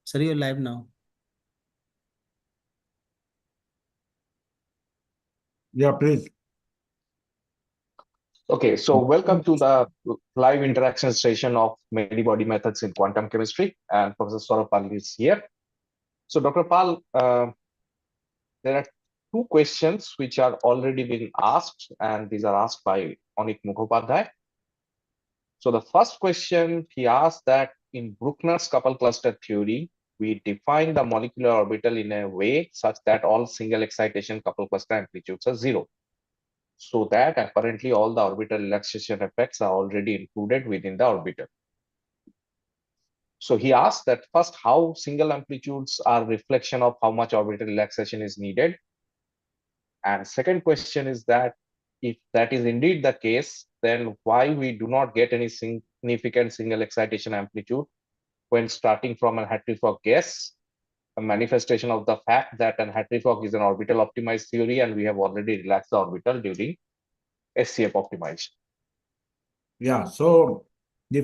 Sir, you're live now. Yeah, please. Okay, so welcome to the live interaction session of many body methods in quantum chemistry, and Professor Sourav Pal is here. So, Dr. Pal, there are two questions which are already being asked, and these are asked by Anik Mukhopadhyay. So, the first question he asked that in Bruckner's couple cluster theory, we define the molecular orbital in a way such that all single excitation couple cluster amplitudes are zero. So that apparently all the orbital relaxation effects are already included within the orbital. So he asked that first, how single amplitudes are reflection of how much orbital relaxation is needed. And second question is that if that is indeed the case, then why we do not get any significant single excitation amplitude when starting from a Hartree-Fock gas, a manifestation of the fact that an Hartree-Fock is an orbital optimized theory and we have already relaxed the orbital during SCF optimization. Yeah, so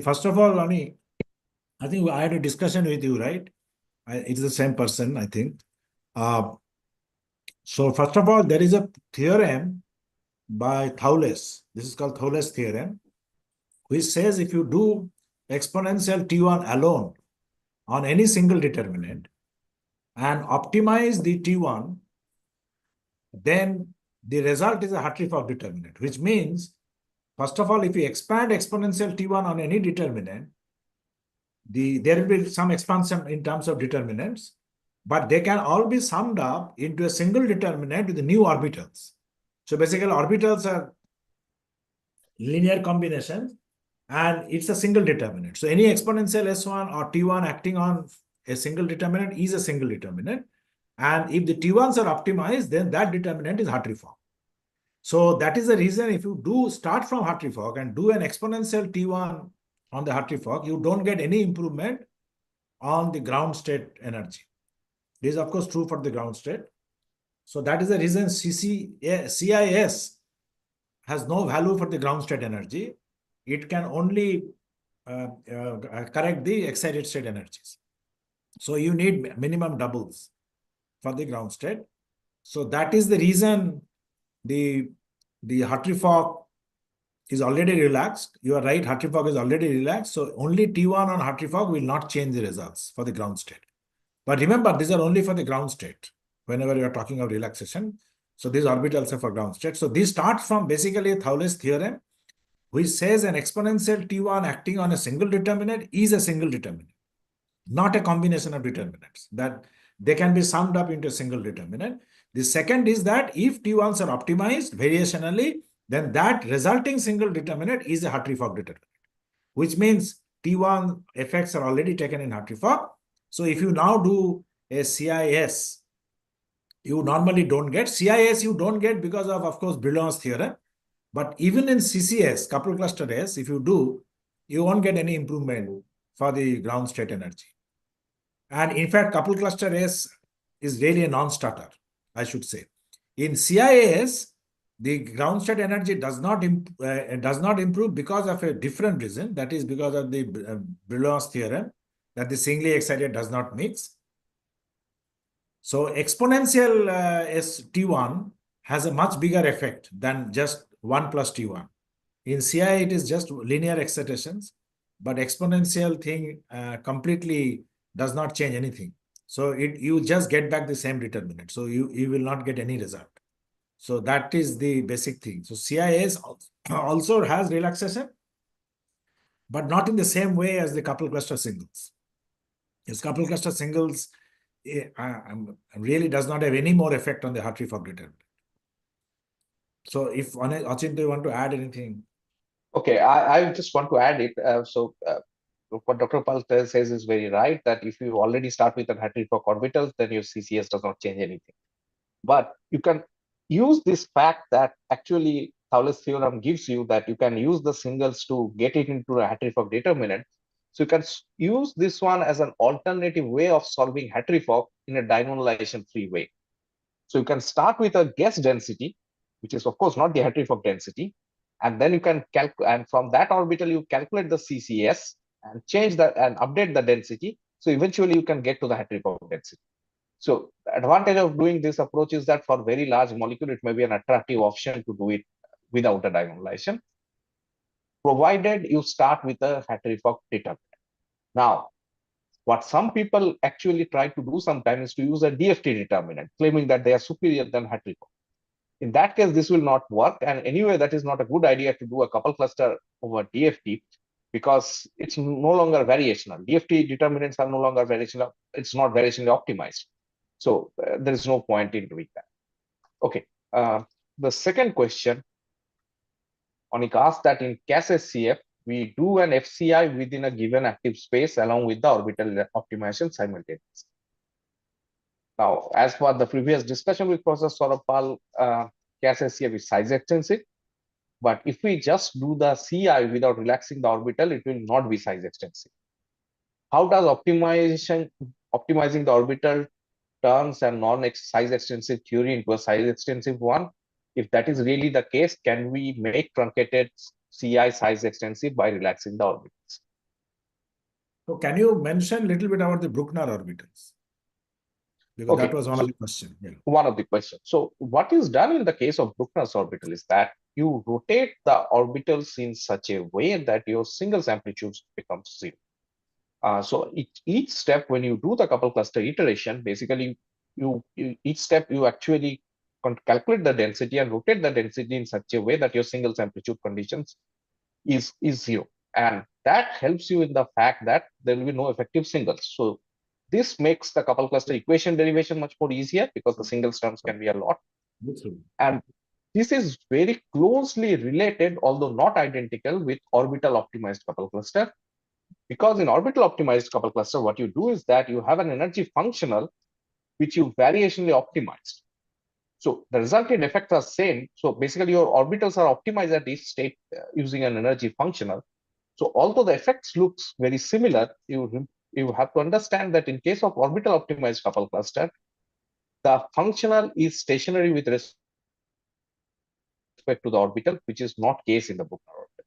first of all, Ani, I think I had a discussion with you, right? It's the same person, I think. So first of all, there is a theorem by Thouless. This is called Thouless theorem, which says if you do exponential T1 alone on any single determinant and optimize the T1, then the result is a Hartree-Fock determinant, which means, first of all, if you expand exponential T1 on any determinant, there will be some expansion in terms of determinants, but they can all be summed up into a single determinant with new orbitals. So basically, orbitals are linear combinations, and it's a single determinant. So any exponential S1 or T1 acting on a single determinant is a single determinant. And if the T1s are optimized, then that determinant is Hartree-Fock. So that is the reason if you do start from Hartree-Fock and do an exponential T1 on the Hartree-Fock, you don't get any improvement on the ground state energy. This is, of course, true for the ground state. So that is the reason CIS has no value for the ground state energy. It can only correct the excited state energies. So you need minimum doubles for the ground state. So that is the reason the Hartree-Fock is already relaxed. You are right, Hartree-Fock is already relaxed. So only T1 on Hartree-Fock will not change the results for the ground state. But remember, these are only for the ground state whenever you are talking of relaxation. So these orbitals are for ground state. So this starts from basically Thouless theorem, which says an exponential T1 acting on a single determinant is a single determinant, not a combination of determinants, that they can be summed up into a single determinant. The second is that if T1s are optimized variationally, then that resulting single determinant is a Hartree-Fock determinant, which means T1 effects are already taken in Hartree-Fock. So if you now do a CIS, you normally don't get. CIS you don't get because of course, Brillouin's theorem. But even in CCS, coupled cluster S, if you do, you won't get any improvement for the ground state energy. And in fact, coupled cluster S is really a non-starter, I should say. In CIS, the ground state energy does not improve because of a different reason. That is because of the Brillouin's theorem that the singly excited does not mix. So exponential T1 has a much bigger effect than just 1 plus T1. In CI, it is just linear excitations, but exponential thing completely does not change anything. So you just get back the same determinant. So you will not get any result. So that is the basic thing. So CIS also has relaxation, but not in the same way as the couple cluster singles. Yes, couple cluster singles really does not have any more effect on the Hartree-Fock determinant. So if Achintya, you want to add anything? Okay, I just want to add it. What Dr. Pal says is very right, that if you already start with an Hartree-Fock orbital, then your CCS does not change anything. But you can use this fact that actually Thouless theorem gives you that you can use the singles to get it into a Hartree-Fock determinant. So you can use this one as an alternative way of solving Hartree-Fock in a dinormalization-free way. So you can start with a gas density, which is of course not the Hartree-Fock density, And then you can calculate, and from that orbital, you calculate the CCS and change that and update the density. So eventually you can get to the Hartree-Fock density. So the advantage of doing this approach is that for very large molecule, it may be an attractive option to do it without a diagonalization, provided you start with a Hartree-Fock determinant. Now, what some people actually try to do sometimes is to use a DFT determinant, claiming that they are superior than Hartree-Fock. In that case, this will not work. And anyway, that is not a good idea to do a couple cluster over DFT because it's no longer variational. DFT determinants are no longer variational. It's not variationally optimized. So there is no point in doing that. Okay. The second question, Onik asked that in CAS-SCF, we do an FCI within a given active space along with the orbital optimization simultaneously. Now, as per the previous discussion with Professor Sourav Pal, CAS-SCF is size extensive. But if we just do the CI without relaxing the orbital, it will not be size extensive. How does optimizing the orbital turns and non-size extensive theory into a size extensive one? If that is really the case, can we make truncated CI size extensive by relaxing the orbitals? So can you mention a little bit about the Bruckner orbitals? Because that was one of the questions. Yeah. One of the questions. So what is done in the case of Bruckner's orbital is that you rotate the orbitals in such a way that your singles amplitude becomes zero. So each step, when you do the couple cluster iteration, basically each step you actually calculate the density and rotate the density in such a way that your singles amplitude conditions is zero. And that helps you in the fact that there will be no effective singles. So this makes the couple cluster equation derivation much more easier because the singles terms can be a lot. And this is very closely related, although not identical, with orbital optimized couple cluster. Because in orbital optimized couple cluster, what you do is that you have an energy functional which you variationally optimized. So the resultant effects are same. So basically your orbitals are optimized at each state using an energy functional. So although the effects looks very similar, you have to understand that in case of orbital optimized couple cluster, the functional is stationary with respect to the orbital, which is not case in the Bruckner orbital.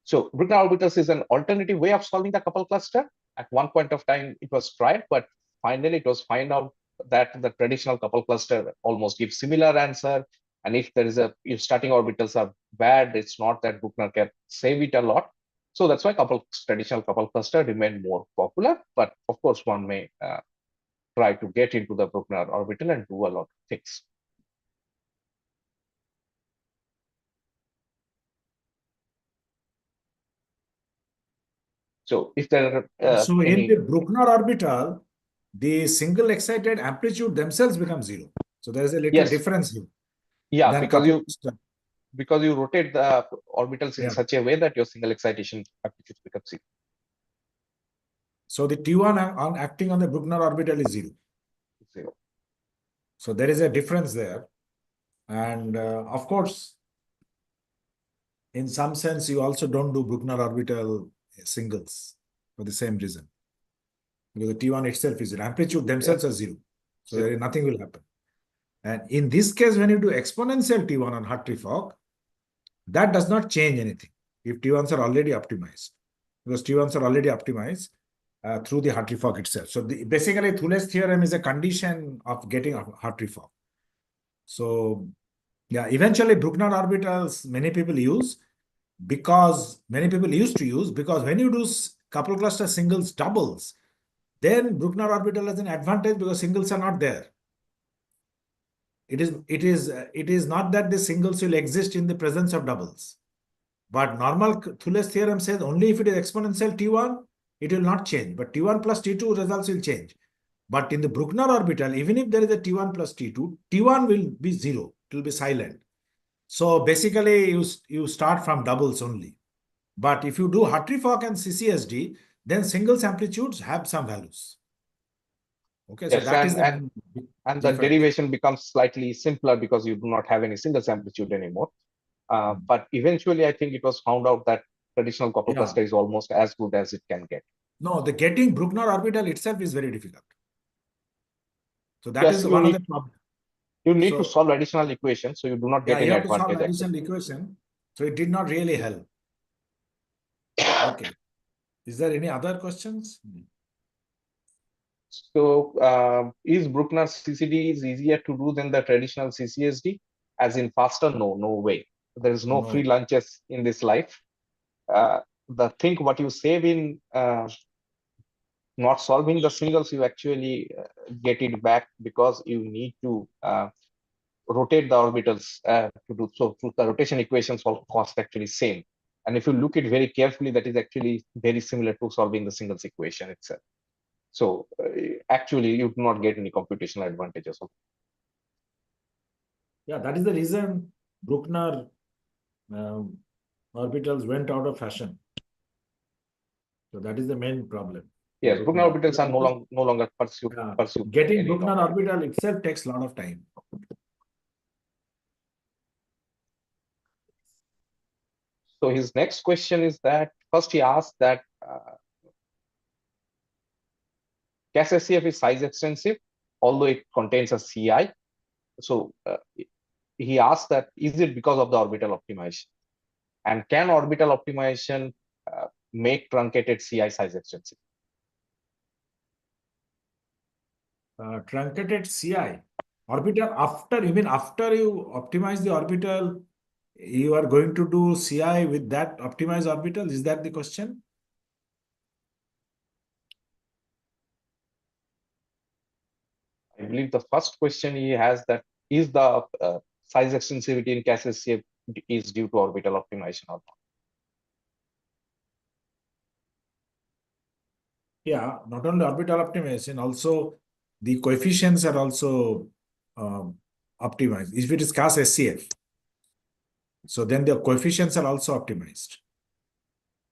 So Bruckner orbitals is an alternative way of solving the couple cluster. At one point of time, it was tried, but finally it was found out that the traditional couple cluster almost gives similar answer. And if there is if starting orbitals are bad, it's not that Bruckner can save it a lot. So that's why traditional couple cluster remain more popular. But of course, one may try to get into the Bruckner orbital and do a lot of things. So if there are so in the Bruckner orbital, the single excited amplitude themselves become zero. So there is a little difference here. Yeah, because you rotate the orbitals in such a way that your single excitation amplitude becomes zero. So the T1 on acting on the Bruckner orbital is zero. Zero. So there is a difference there. And of course, in some sense, you also don't do Bruckner orbital singles for the same reason. Because the T1 itself is zero. Amplitude themselves are zero. So nothing will happen. And in this case, when you do exponential T1 on Hartree-Fock, that does not change anything if T1s are already optimized. Because T1s are already optimized through the Hartree-Fock itself. So basically, Thule's theorem is a condition of getting Hartree-Fock. So yeah, eventually Bruckner orbitals many people use because when you do couple cluster singles doubles, then Bruckner orbital has an advantage because singles are not there. It is not that the singles will exist in the presence of doubles. But normal Thule's theorem says only if it is exponential T1, it will not change. But T1 plus T2 results will change. But in the Bruckner orbital, even if there is a T1 plus T2, T1 will be zero. It will be silent. So basically, you start from doubles only. But if you do Hartree-Fock and CCSD, then singles amplitudes have some values. Okay, so that is the and the derivation becomes slightly simpler because you do not have any singles amplitude anymore. But eventually, I think it was found out that traditional couple cluster is almost as good as it can get. No, the getting Bruckner orbital itself is very difficult. So that is one of the problems. You need to solve additional equations, so you do not get any advantage. You have to solve additional equation. So it did not really help. Okay. Is there any other questions? So, is Bruckner's CCD is easier to do than the traditional CCSD? As in faster? No, no way. There is no free No. lunches in this life. The thing what you save in not solving the singles, you actually get it back because you need to rotate the orbitals to do so. Through the rotation equations all cost actually same. And if you look at very carefully, that is actually very similar to solving the singles equation itself. So actually, you do not get any computational advantages. Yeah, that is the reason Bruckner orbitals went out of fashion. So that is the main problem. Yes, Bruckner orbitals are no longer pursued. Getting Bruckner orbital itself takes a lot of time. So his next question is that first he asked that CAS-SCF is size extensive, although it contains a CI. So he asked that is it because of the orbital optimization? And can orbital optimization make truncated CI size extensive? Truncated CI orbital after, you mean after you optimize the orbital, you are going to do CI with that optimized orbital? Is that the question? I believe the first question he has that is the size extensivity in CAS-SCF is due to orbital optimization or not? Yeah, not only orbital optimization, also the coefficients are also optimized. If it is CAS-SCF, so then the coefficients are also optimized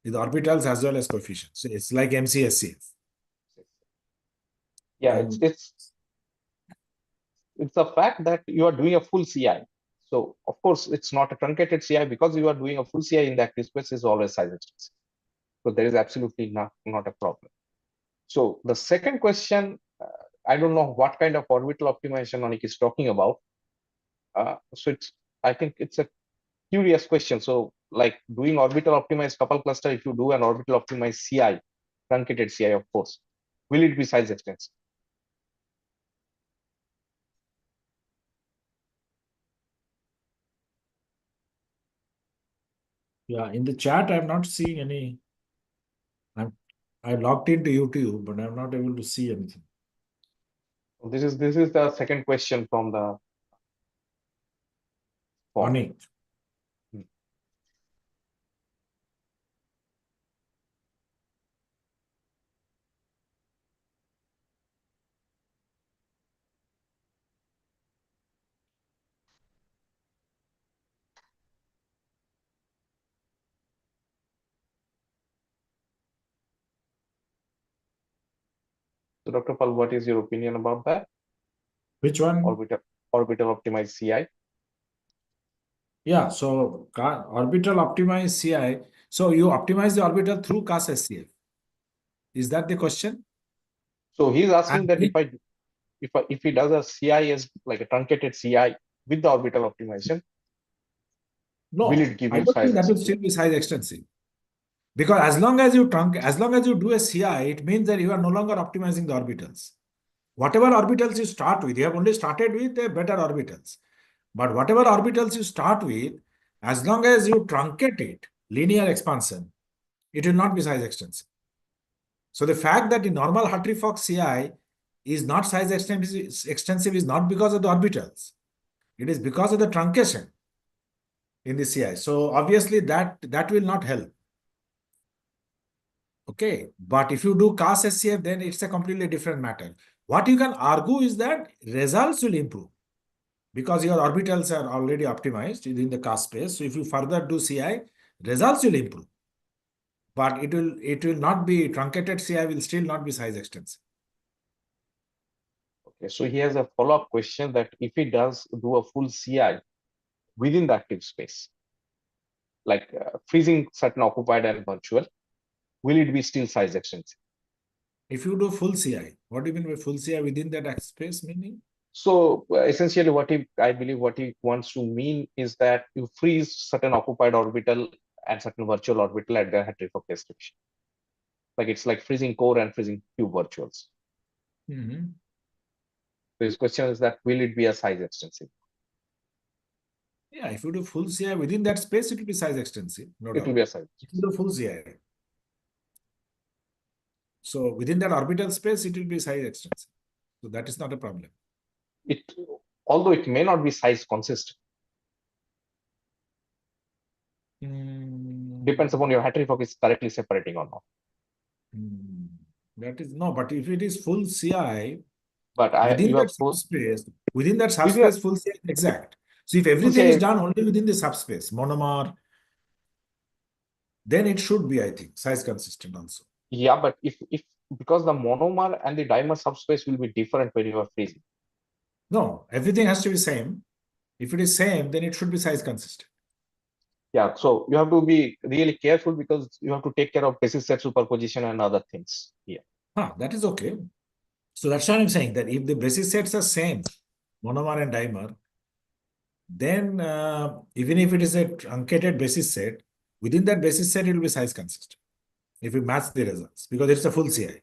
with orbitals as well as coefficients. So it's like MC-SCF. Yeah, And it's a fact that you are doing a full CI. So of course, it's not a truncated CI because you are doing a full CI in the active space is always size extensive. So there is absolutely not a problem. So the second question, I don't know what kind of orbital optimization Anik is talking about. So I think it's a curious question. So like doing orbital optimized couple cluster, if you do an orbital optimized CI, truncated CI, of course, will it be size extensive? yeah, in the chat, I'm not seeing any. I logged into YouTube, but I'm not able to see anything. This is the second question from the form. Anik. So Dr. Pal, what is your opinion about that? Which one? Orbital optimized CI. Yeah, so orbital optimized CI. So you optimize the orbital through CAS-SCF. Is that the question? So he's asking And that if he does a CI as like a truncated CI with the orbital optimization, will it no, give I you don't size think that will extensive? still be size extensive. Because as long as you do a CI, it means that you are no longer optimizing the orbitals. Whatever orbitals you start with, you have only started with the better orbitals. But whatever orbitals you start with, as long as you truncate it, linear expansion, it will not be size extensive. So the fact that the normal Hartree-Fock CI is not size extensive is not because of the orbitals. It is because of the truncation in the CI. So obviously that will not help. Okay, but if you do CAS-SCF, then it's a completely different matter. What you can argue is that results will improve because your orbitals are already optimized within the CAS space. So if you further do CI, results will improve. But it will not be truncated CI will still not be size extensive. Okay, so he has a follow-up question that if he does do a full CI within the active space, like freezing certain occupied and virtual, will it be still size extensive? If you do full CI, what do you mean by full CI within that space meaning? So essentially, I believe what he wants to mean is that you freeze certain occupied orbital and certain virtual orbital at their Hatry-Fock restriction. Like it's like freezing core and freezing cube virtuals. Mhm. So his question is that will it be a size extensive? Yeah, if you do full CI within that space, it will be size extensive, no It will doubt. be a size. If you do full CI. So within that orbital space, it will be size extensive. So that is not a problem. It, although it may not be size consistent, depends upon your Hatry-Fock is correctly separating or not. That is no, but if it is full CI But within you that have full, subspace, within that if you have subspace, full CI is exact. So if full everything is say, done only within the subspace, monomer, then it should be, I think, size consistent also. yeah, but if because the monomer and the dimer subspace will be different when you are freezing. No, everything has to be same. If it is same, then it should be size consistent. Yeah, so you have to be really careful because you have to take care of basis set superposition and other things here. That is okay. So that's what I'm saying, that if the basis sets are same, monomer and dimer, then even if it is a truncated basis set, within that basis set, it will be size consistent if you match the results, because it's a full CI.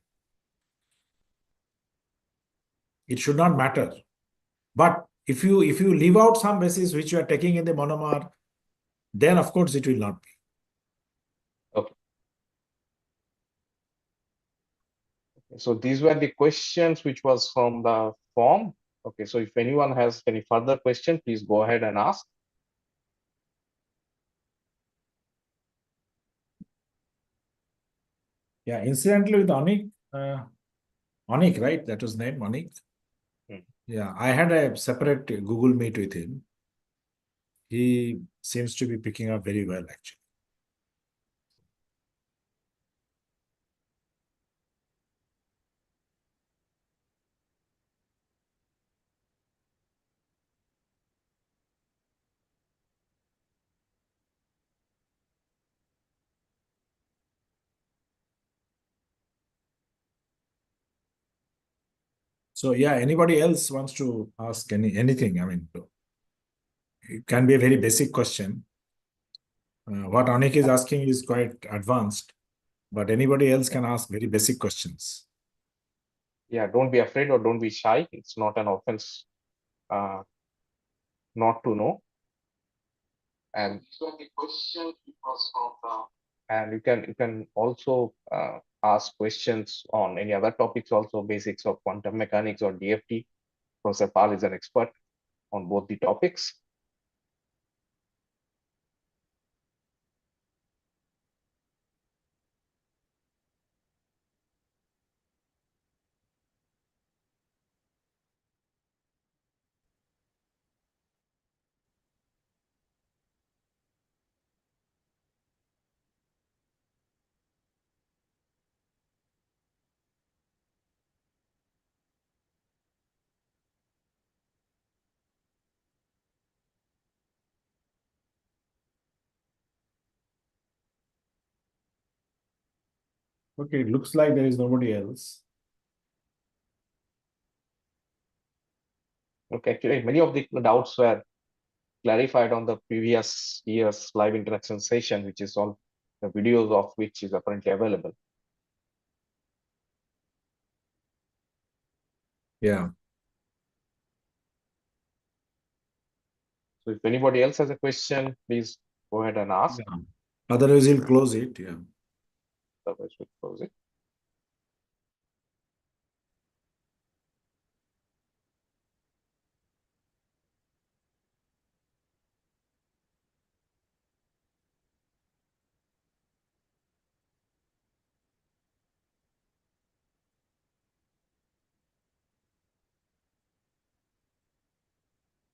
It should not matter. But if you leave out some basis which you are taking in the monomer, then of course it will not be. Okay. So these were the questions which was from the form. Okay, so if anyone has any further question, please go ahead and ask. Yeah, incidentally with Anik, right? That was name, Anik. Yeah, I had a separate Google Meet with him. He seems to be picking up very well, actually. So yeah, anybody else wants to ask anything? I mean, it can be a very basic question. What Anik is asking is quite advanced, but anybody else can ask very basic questions. Yeah, don't be afraid or don't be shy. It's not an offense not to know. And so the question was from and you can also ask questions on any other topics also, basics of quantum mechanics or DFT. Professor Pal is an expert on both the topics. Okay, it looks like there is nobody else. Okay, actually, many of the doubts were clarified on the previous year's live interaction session, which is on the videos of which is apparently available. Yeah. So if anybody else has a question, please go ahead and ask. Yeah. Otherwise, he'll close it. Yeah. Otherwise, we'll close it.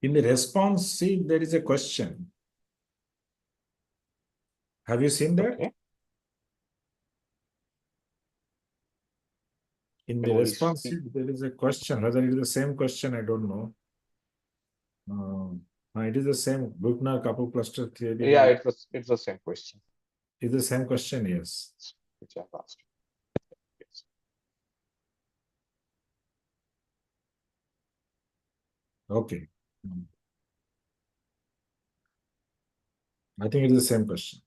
In the response sheet, there is a question. Have you seen that? Okay. In the Can we response see? sheet, there is a question. Whether it is the same question, I don't know. It is the same Bruckner-Kappa cluster theory. Yeah, it's the same question. It's the same question, yes. Which I've asked. Yes. Okay. I think it's the same question.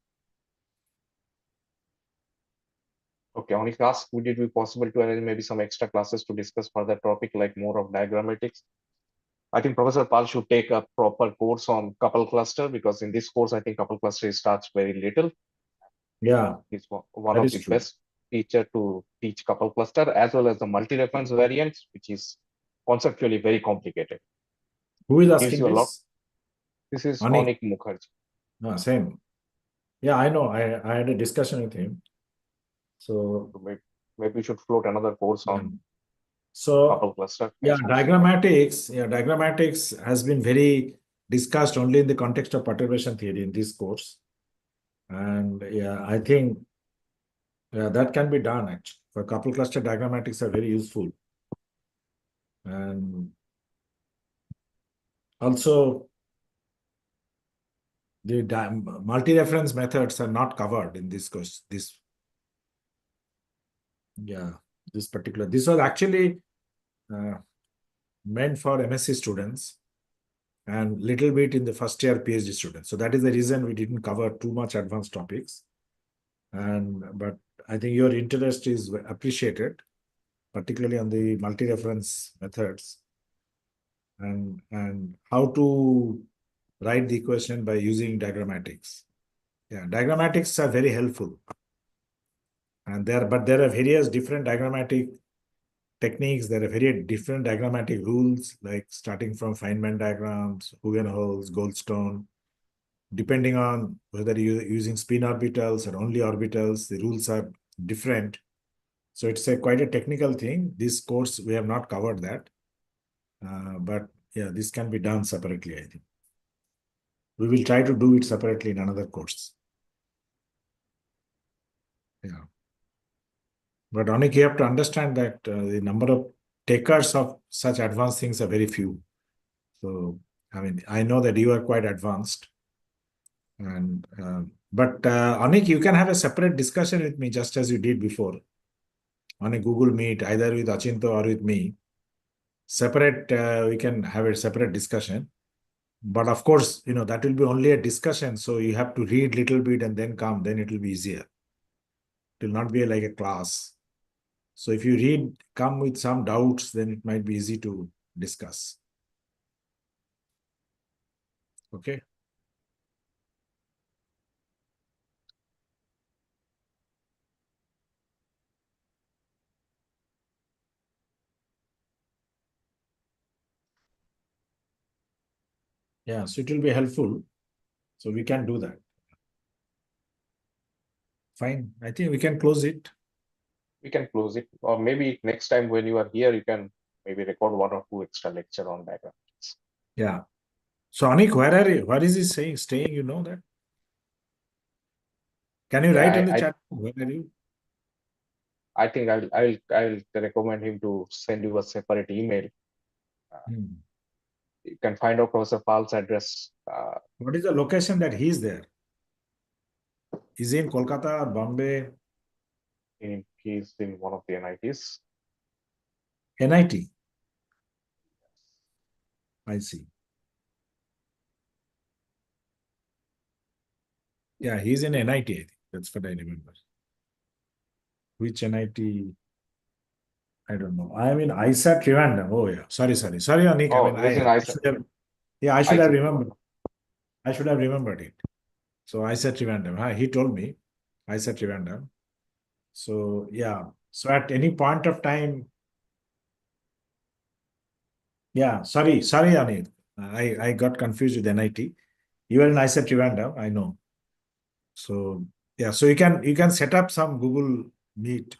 Okay, Onik asked, would it be possible to arrange maybe some extra classes to discuss further topic like more of diagrammatics? I think Professor Pal should take a proper course on couple cluster, because in this course, I think couple cluster starts very little. Yeah, He's one that of is the true. best teacher to teach couple cluster, as well as the multi-reference variants, which is conceptually very complicated. Who is Gives asking you a lot. this? This is Anik. Onik Mukherjee. Same. Yeah, I know. I had a discussion with him. So, So maybe we should float another course on couple cluster. yeah, diagrammatics has been very discussed only in the context of perturbation theory in this course. And yeah, I think that can be done actually. For couple cluster diagrammatics are very useful. And also the multi-reference methods are not covered in this course. This particular, this was actually meant for MSc students and little bit in the first year PhD students. So that is the reason we didn't cover too much advanced topics. But I think your interest is appreciated, particularly on the multi-reference methods and how to write the equation by using diagrammatics. Yeah, diagrammatics are very helpful. And there are various different diagrammatic techniques. There are very different diagrammatic rules, like starting from Feynman diagrams, Hugenholz, Goldstone. Depending on whether you're using spin orbitals or only orbitals, the rules are different. So it's quite a technical thing. This course, we have not covered that. But yeah, this can be done separately, I think. We will try to do it separately in another course. Yeah. But Anik, you have to understand that the number of takers of such advanced things are very few. So, I mean, I know that you are quite advanced. But Anik, you can have a separate discussion with me just as you did before on a Google Meet, either with Achintya or with me. Separate, we can have a separate discussion. But of course, that will be only a discussion. So you have to read little bit and then come, then it will be easier. It will not be like a class. So if you come with some doubts, then it might be easy to discuss. Okay. Yeah, so it will be helpful. So we can do that. Fine. I think we can close it. We can close it, or maybe next time when you are here, you can maybe record 1 or 2 extra lecture on diagrams. Yeah. So Anik, where are you? Where is he staying? You know that? Can you write in the chat? Where are you? I think I'll recommend him to send you a separate email. You can find out Professor Pal's address. What is the location that he's there? Is he in Kolkata or Bombay? He's in one of the NITs. NIT. I see. Yeah, he's in NIT, I think. That's what I remember. Which NIT? I don't know. I mean, ISAT Trivandrum. Oh, yeah. Sorry, Anik. I Oh, mean, he's in I should have. Yeah, I should have remembered. I should have remembered it. So ISAT Trivandrum. He told me ISAT Trivandrum. So yeah. So at any point of time, yeah. Sorry, Anik. I got confused with NIT. You are in ISAT Trivandrum. I know. So yeah. So you can set up some Google Meet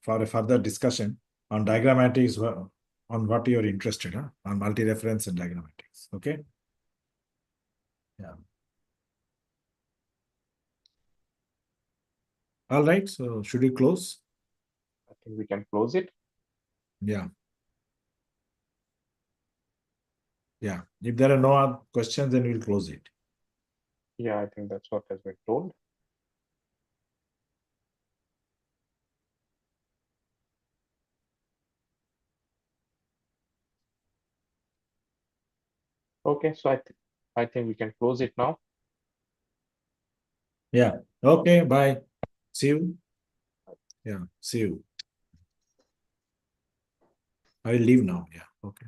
for a further discussion on diagrammatics, on what you're interested in, on multi-reference and diagrammatics. Okay. Yeah. All right. So should we close? I think we can close it. Yeah. Yeah. If there are no other questions, then we'll close it. Yeah, I think that's what has been told. Okay, so I think we can close it now. Yeah. Okay. Bye. See you. Yeah. See you. I will leave now. Yeah. Okay.